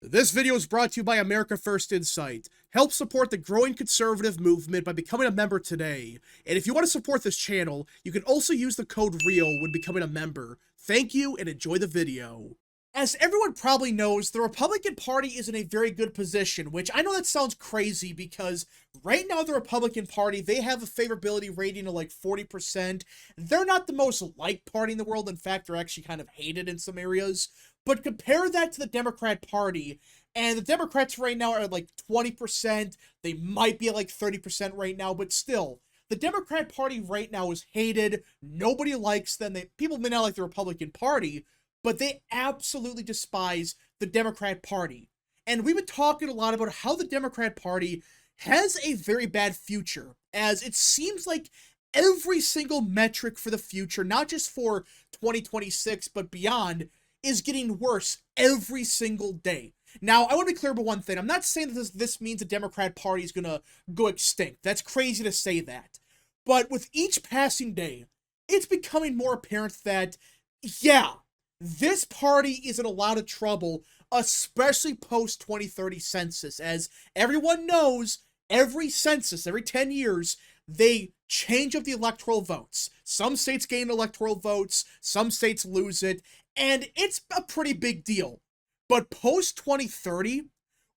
This video is brought to you by America First Insight. Help support the growing conservative movement by becoming a member today. And if you want to support this channel, you can also use the code REAL when becoming a member. Thank you and enjoy the video. As everyone probably knows, the Republican Party is in a very good position, which I know that sounds crazy because right now the Republican Party, they have a favorability rating of like 40%. They're not the most liked party in the world. In fact, they're actually kind of hated in some areas. But compare that to the Democrat Party, and the Democrats right now are at like 20%. They might be at like 30% right now, but still, the Democrat Party right now is hated. Nobody likes them. People may not like the Republican Party, but they absolutely despise the Democrat Party. And we've been talking a lot about how the Democrat Party has a very bad future, as it seems like every single metric for the future, not just for 2026, but beyond, is getting worse every single day. Now, I want to be clear about one thing. I'm not saying that this means the Democrat Party is going to go extinct. That's crazy to say that. But with each passing day, it's becoming more apparent that, yeah, this party is in a lot of trouble, especially post-2030 census. As everyone knows, every census, every 10 years, they change up the electoral votes. Some states gain electoral votes, some states lose it, and it's a pretty big deal. But post-2030,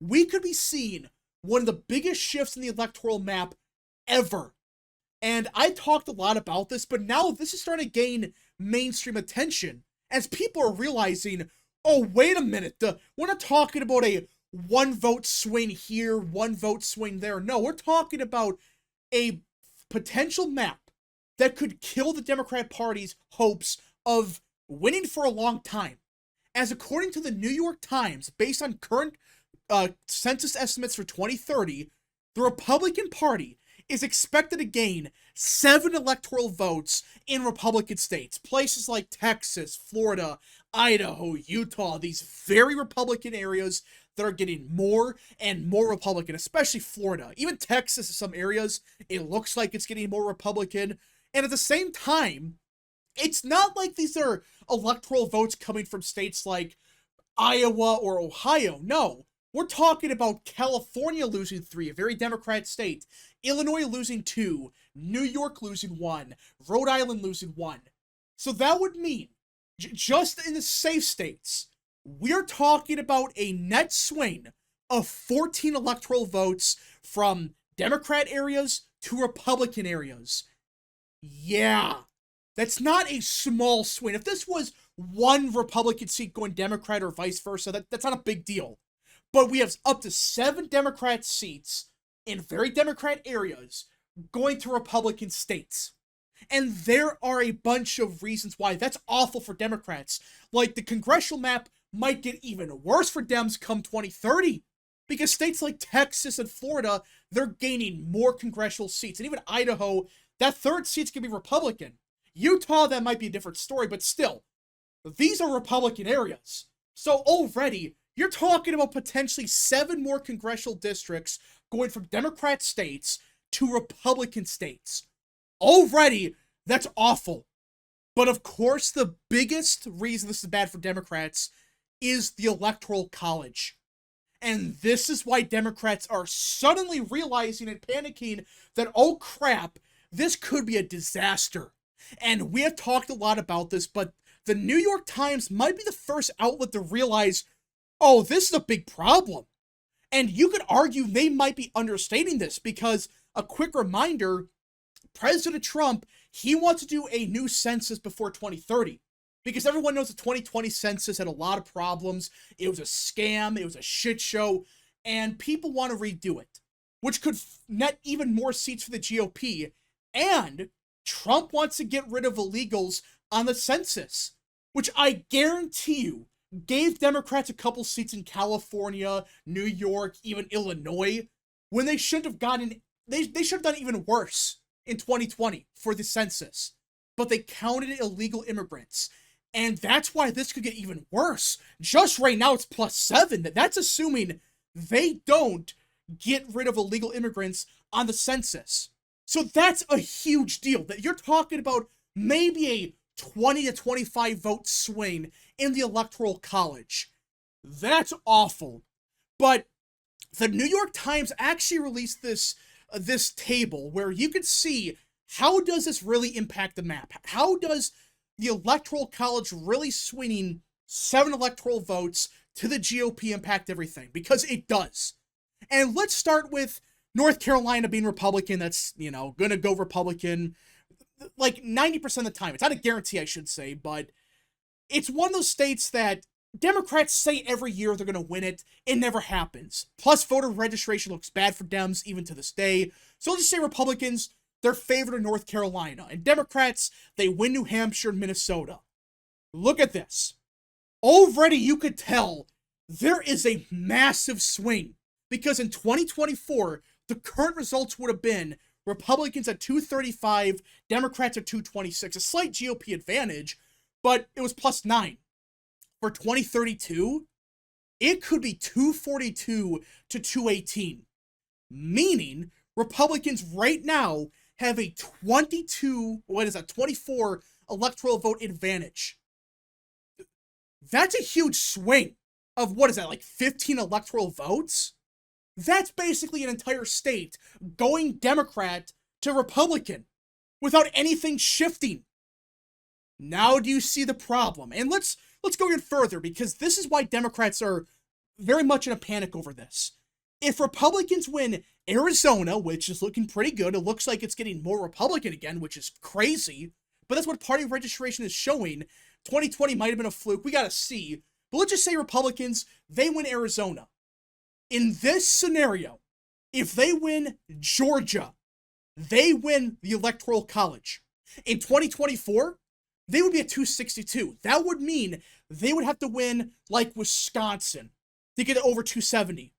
we could be seeing one of the biggest shifts in the electoral map ever. And I talked a lot about this, but now this is starting to gain mainstream attention as people are realizing, oh, wait a minute, we're not talking about a one vote swing here, one vote swing there. No, we're talking about a potential map that could kill the Democrat Party's hopes of winning for a long time. As according to the New York Times, based on current census estimates for 2030, the Republican Party is expected to gain 7 electoral votes in Republican states. Places like Texas, Florida, Idaho, Utah, these very Republican areas that are getting more and more Republican, especially Florida. Even Texas, in some areas, it looks like it's getting more Republican. And at the same time, it's not like these are electoral votes coming from states like Iowa or Ohio. No, we're talking about California losing 3, a very Democrat state, Illinois losing 2, New York losing 1, Rhode Island losing 1. So that would mean, just in the safe states, we're talking about a net swing of 14 electoral votes from Democrat areas to Republican areas. Yeah. That's not a small swing. If this was one Republican seat going Democrat or vice versa, that's not a big deal. But we have up to 7 Democrat seats in very Democrat areas going to Republican states. And there are a bunch of reasons why that's awful for Democrats. Like the congressional map might get even worse for Dems come 2030. Because states like Texas and Florida, they're gaining more congressional seats. And even Idaho, that 3rd seat's going to be Republican. Utah, that might be a different story, but still, these are Republican areas. So already, you're talking about potentially 7 more congressional districts going from Democrat states to Republican states. Already, that's awful. But of course, the biggest reason this is bad for Democrats is the Electoral College. And this is why Democrats are suddenly realizing and panicking that, oh crap, this could be a disaster. And we have talked a lot about this, but the New York Times might be the first outlet to realize, oh, this is a big problem. And you could argue they might be understating this because, a quick reminder, President Trump, he wants to do a new census before 2030. Because everyone knows the 2020 census had a lot of problems. It was a scam, it was a shit show, and people want to redo it, which could net even more seats for the GOP. And Trump wants to get rid of illegals on the census, which I guarantee you gave Democrats a couple seats in California, New York, even Illinois, when they should have gotten, they should have done even worse in 2020 for the census. But they counted illegal immigrants. And that's why this could get even worse. Just right now, it's +7. That's assuming they don't get rid of illegal immigrants on the census. So that's a huge deal. That you're talking about maybe a 20 to 25 vote swing in the Electoral College. That's awful. But the New York Times actually released this table where you could see how does this really impact the map? How does the Electoral College really swinging 7 electoral votes to the GOP impact everything? Because it does. And let's start with North Carolina being Republican. That's, gonna go Republican like 90% of the time. It's not a guarantee, I should say, but it's one of those states that Democrats say every year they're going to win it. It never happens. Plus, voter registration looks bad for Dems even to this day. So let's just say Republicans, they're favored in North Carolina. And Democrats, they win New Hampshire and Minnesota. Look at this. Already you could tell there is a massive swing. Because in 2024, the current results would have been Republicans at 235, Democrats at 226. A slight GOP advantage, but it was +9. For 2032, it could be 242 to 218. Meaning, Republicans right now have a 24 electoral vote advantage. That's a huge swing of, like 15 electoral votes? That's basically an entire state going Democrat to Republican without anything shifting. Now do you see the problem? And let's go even further, because this is why Democrats are very much in a panic over this. If Republicans win Arizona, which is looking pretty good, it looks like it's getting more Republican again, which is crazy, but that's what party registration is showing. 2020 might have been a fluke. We gotta see. But let's just say Republicans, they win Arizona. In this scenario, if they win Georgia, they win the Electoral College. In 2024, they would be at 262. That would mean they would have to win like Wisconsin to get over 270.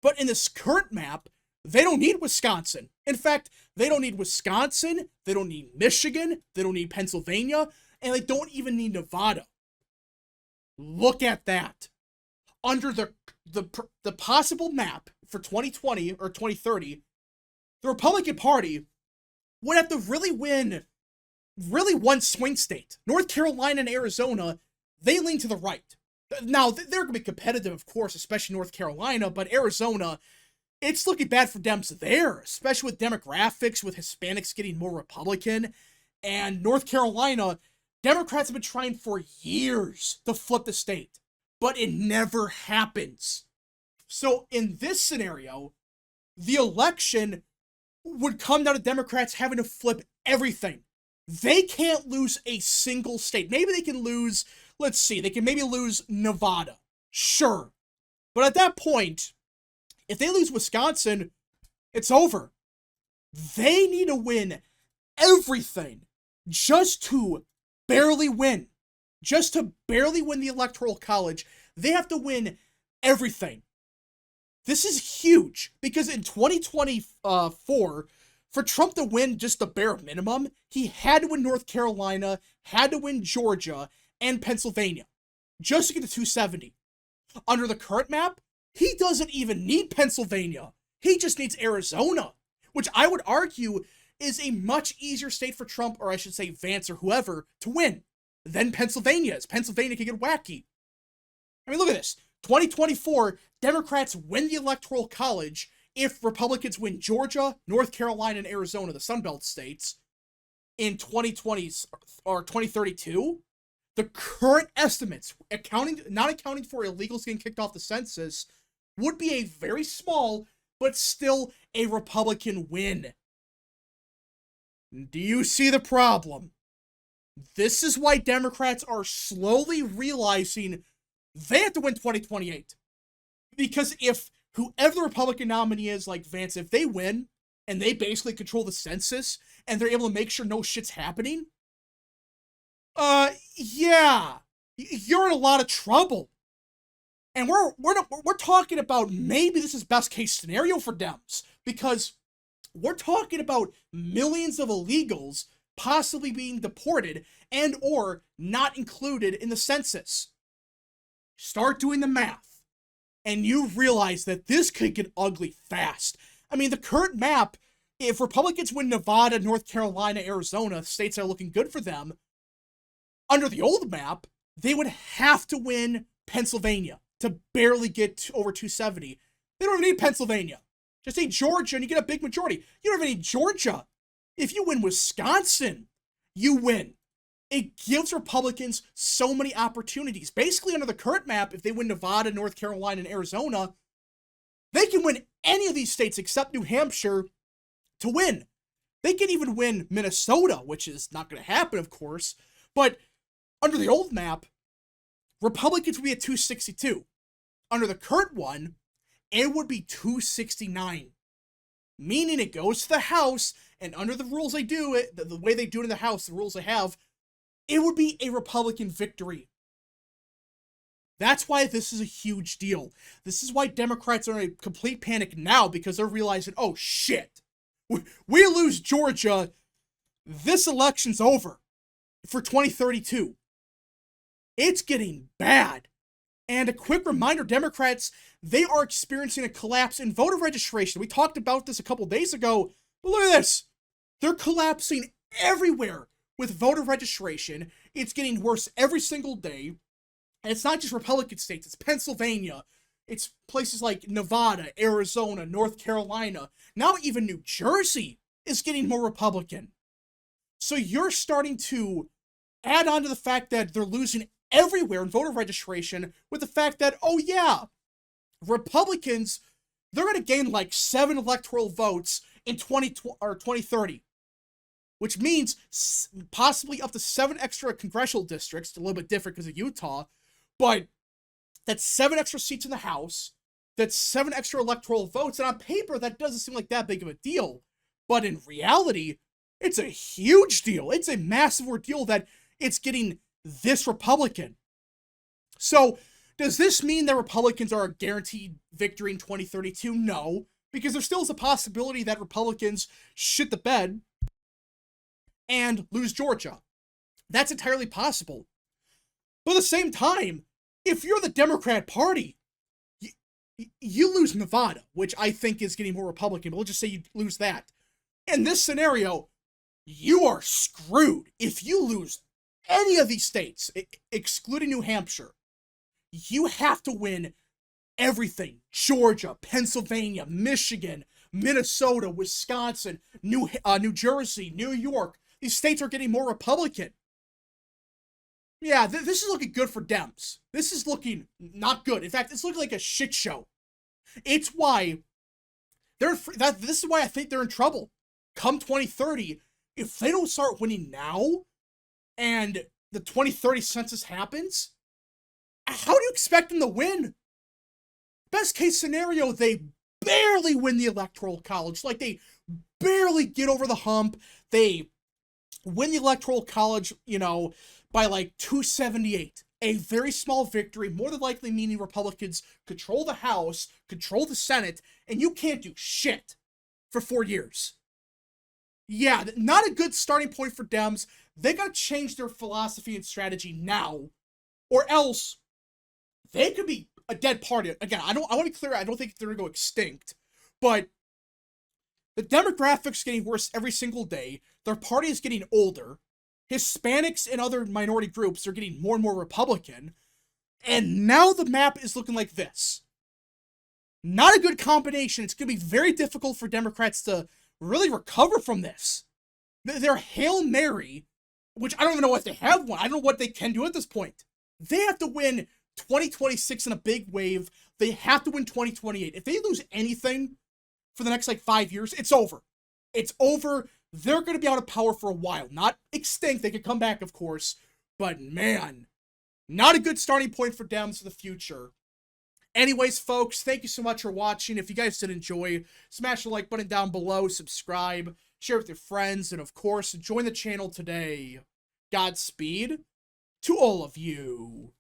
But in this current map, they don't need Wisconsin. In fact, they don't need Wisconsin, they don't need Michigan, they don't need Pennsylvania, and they don't even need Nevada. Look at that. Under the possible map for 2020 or 2030, the Republican Party would have to really win one swing state. North Carolina and Arizona, they lean to the right. Now, they're going to be competitive, of course, especially North Carolina, but Arizona, it's looking bad for Dems there, especially with demographics, with Hispanics getting more Republican. And North Carolina, Democrats have been trying for years to flip the state, but it never happens. So in this scenario, the election would come down to Democrats having to flip everything. They can't lose a single state. Maybe they can lose, let's see, they can maybe lose Nevada. Sure. But at that point, if they lose Wisconsin, it's over. They need to win everything just to barely win. Just to barely win the Electoral College, they have to win everything. This is huge, because in 2024, for Trump to win just the bare minimum, he had to win North Carolina, had to win Georgia, and Pennsylvania, just to get to 270. Under the current map, he doesn't even need Pennsylvania. He just needs Arizona, which I would argue is a much easier state for Trump, or I should say Vance or whoever, to win than Pennsylvania is. Pennsylvania can get wacky. I mean, look at this. 2024, Democrats win the Electoral College if Republicans win Georgia, North Carolina, and Arizona, the Sunbelt states, in 2020 or 2032. The current estimates, not accounting for illegals getting kicked off the census, would be a very small, but still a Republican win. Do you see the problem? This is why Democrats are slowly realizing they have to win 2028. Because if whoever the Republican nominee is, like Vance, if they win, and they basically control the census, and they're able to make sure no shit's happening, yeah, you're in a lot of trouble. And we're talking about maybe this is best case scenario for Dems, because we're talking about millions of illegals possibly being deported and or not included in the census. Start doing the math, and you realize that this could get ugly fast. I mean, the current map, if Republicans win Nevada, North Carolina, Arizona, states that are looking good for them, under the old map, they would have to win Pennsylvania to barely get over 270. They don't even need Pennsylvania. Just say Georgia and you get a big majority. You don't even need Georgia. If you win Wisconsin, you win. It gives Republicans so many opportunities. Basically, under the current map, if they win Nevada, North Carolina, and Arizona, they can win any of these states except New Hampshire to win. They can even win Minnesota, which is not going to happen, of course. But under the old map, Republicans would be at 262. Under the current one, it would be 269. Meaning it goes to the House, and under the rules they do it, the way they do it in the House, the rules they have, it would be a Republican victory. That's why this is a huge deal. This is why Democrats are in a complete panic now, because they're realizing, oh shit, we lose Georgia, this election's over for 2032. It's getting bad. And a quick reminder, Democrats, they are experiencing a collapse in voter registration. We talked about this a couple days ago, but look at this. They're collapsing everywhere with voter registration. It's getting worse every single day. And it's not just Republican states, it's Pennsylvania. It's places like Nevada, Arizona, North Carolina. Now even New Jersey is getting more Republican. So you're starting to add on to the fact that they're losing everywhere in voter registration with the fact that, oh yeah, Republicans, they're going to gain like 7 electoral votes in 2030. Which means possibly up to 7 extra congressional districts, a little bit different because of Utah, but that's 7 extra seats in the House, that's 7 extra electoral votes, and on paper, that doesn't seem like that big of a deal. But in reality, it's a huge deal. It's a massive ordeal that it's getting this Republican. So, does this mean that Republicans are a guaranteed victory in 2032? No, because there still is a possibility that Republicans shit the bed and lose Georgia. That's entirely possible. But at the same time, if you're the Democrat Party, you lose Nevada, which I think is getting more Republican, but let's just say you lose that. In this scenario, you are screwed. If you lose any of these states, excluding New Hampshire, you have to win everything. Georgia, Pennsylvania, Michigan, Minnesota, Wisconsin, New Jersey, New York. These states are getting more Republican. Yeah, this is looking good for Dems. This is looking not good. In fact, it's looking like a shit show. It's why this is why I think they're in trouble. Come 2030, if they don't start winning now, and the 2030 census happens, how do you expect them to win? Best case scenario, they barely win the Electoral College. Like, they barely get over the hump. They win the Electoral College, by like 278. A very small victory, more than likely meaning Republicans control the House, control the Senate, and you can't do shit for 4 years. Yeah, not a good starting point for Dems. They gotta change their philosophy and strategy now, or else they could be a dead party. Again, I want to be clear, I don't think they're gonna go extinct, but the demographics getting worse every single day. Their party is getting older. Hispanics and other minority groups are getting more and more Republican. And now the map is looking like this. Not a good combination. It's going to be very difficult for Democrats to really recover from this. Their Hail Mary, which I don't even know if they have one. I don't know what they can do at this point. They have to win 2026 in a big wave. They have to win 2028. If they lose anything for the next 5 years, it's over. It's over. They're going to be out of power for a while. Not extinct. They could come back, of course. But man, not a good starting point for Dems for the future. Anyways, folks, thank you so much for watching. If you guys did enjoy, smash the like button down below, subscribe, share with your friends, and of course, join the channel today. Godspeed to all of you.